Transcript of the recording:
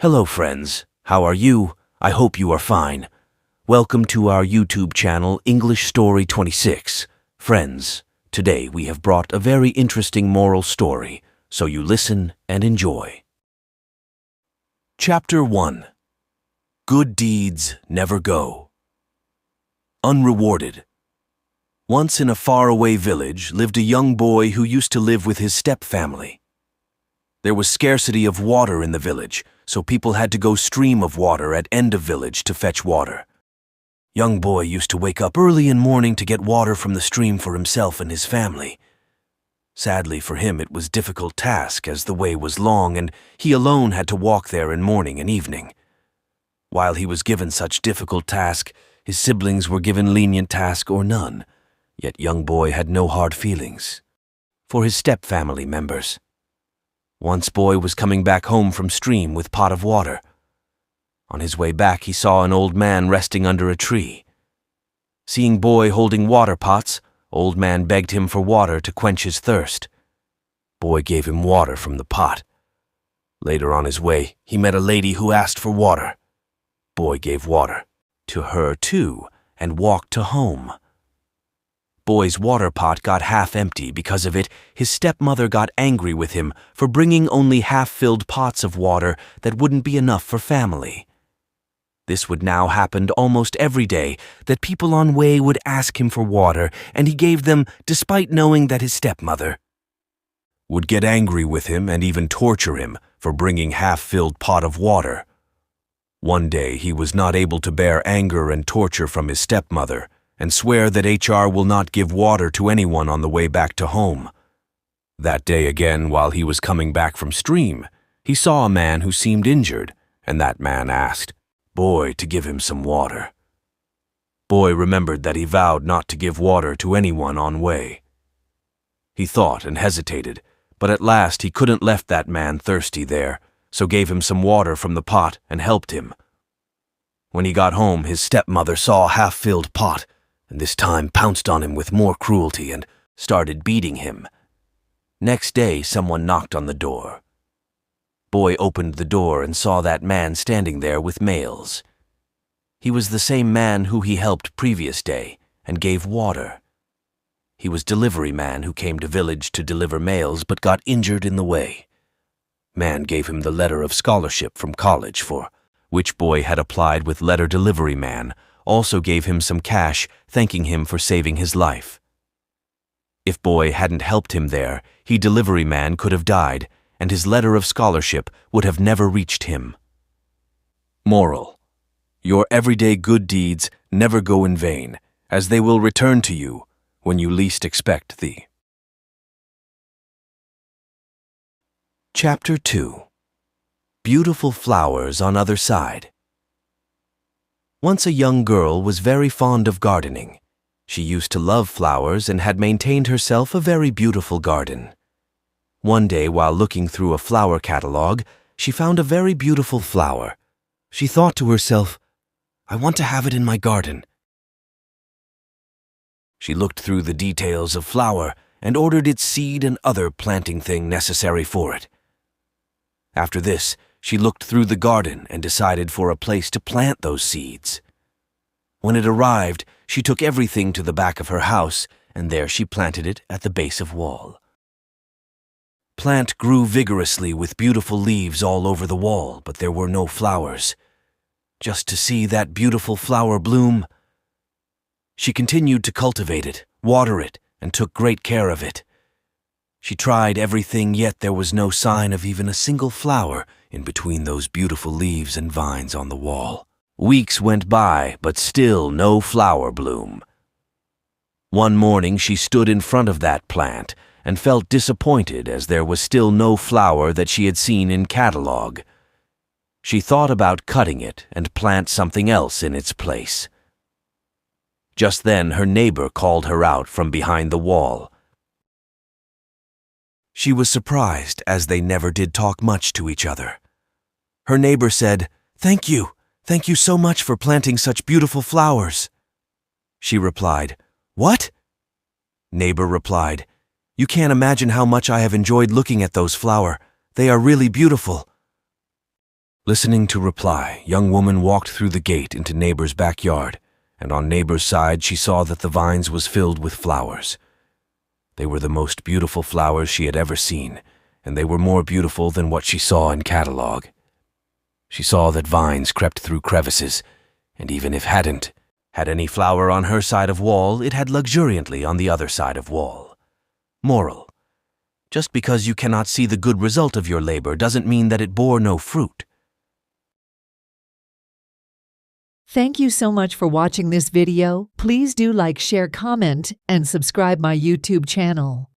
Hello friends, how are you? I hope you are fine. Welcome to our YouTube channel English Story 26. Friends, today we have brought a very interesting moral story, so you listen and enjoy. Chapter 1. Good deeds never go. Unrewarded. Once in a faraway village lived a young boy who used to live with his step-family. There was scarcity of water in the village, so people had to go stream of water at end of village to fetch water. Young boy used to wake up early in morning to get water from the stream for himself and his family. Sadly for him it was a difficult task as the way was long and he alone had to walk there in morning and evening. While he was given such difficult task, his siblings were given lenient task or none, yet young boy had no hard feelings for his step-family members. Once boy was coming back home from stream with pot of water. On his way back he saw an old man resting under a tree. Seeing boy holding water pots, old man begged him for water to quench his thirst. Boy gave him water from the pot. Later on his way, he met a lady who asked for water. Boy gave water to her too and walked to home. Boy's water pot got half empty. Because of it, his stepmother got angry with him for bringing only half-filled pots of water that wouldn't be enough for family. This would now happen almost every day, that people on way would ask him for water, and he gave them despite knowing that his stepmother would get angry with him and even torture him for bringing half-filled pot of water. One day he was not able to bear anger and torture from his stepmother, and swear that HR will not give water to anyone on the way back to home. That day again, while he was coming back from stream, he saw a man who seemed injured, and that man asked Boy to give him some water. Boy remembered that he vowed not to give water to anyone on way. He thought and hesitated, but at last he couldn't left that man thirsty there, so gave him some water from the pot and helped him. When he got home, his stepmother saw a half-filled pot, and this time pounced on him with more cruelty and started beating him. Next day, someone knocked on the door. Boy opened the door and saw that man standing there with mails. He was the same man who he helped previous day and gave water. He was delivery man who came to village to deliver mails but got injured in the way. Man gave him the letter of scholarship from college for which boy had applied with letter delivery man, also gave him some cash, thanking him for saving his life. If boy hadn't helped him there, he delivery man could have died, and his letter of scholarship would have never reached him. Moral: your everyday good deeds never go in vain, as they will return to you when you least expect thee. Chapter 2. Beautiful flowers on other side. Once a young girl was very fond of gardening. She used to love flowers and had maintained herself a very beautiful garden. One day, while looking through a flower catalogue, she found a very beautiful flower. She thought to herself, I want to have it in my garden. She looked through the details of flower and ordered its seed and other planting thing necessary for it. After this, she looked through the garden and decided for a place to plant those seeds. When it arrived, she took everything to the back of her house, and there she planted it at the base of wall. Plant grew vigorously with beautiful leaves all over the wall, but there were no flowers. Just to see that beautiful flower bloom, she continued to cultivate it, water it, and took great care of it. She tried everything, yet there was no sign of even a single flower in between those beautiful leaves and vines on the wall. Weeks went by, but still no flower bloom. One morning she stood in front of that plant and felt disappointed as there was still no flower that she had seen in catalogue. She thought about cutting it and plant something else in its place. Just then her neighbor called her out from behind the wall. She was surprised, as they never did talk much to each other. Her neighbor said, Thank you so much for planting such beautiful flowers." She replied, "What?" Neighbor replied, "You can't imagine how much I have enjoyed looking at those flowers. They are really beautiful." Listening to reply, young woman walked through the gate into neighbor's backyard, and on neighbor's side she saw that the vines was filled with flowers. They were the most beautiful flowers she had ever seen, and they were more beautiful than what she saw in catalog. She saw that vines crept through crevices, and even if hadn't had any flower on her side of wall, it had luxuriantly on the other side of wall. Moral: just because you cannot see the good result of your labor doesn't mean that it bore no fruit. Thank you so much for watching this video. Please do like, share, comment, and subscribe my YouTube channel.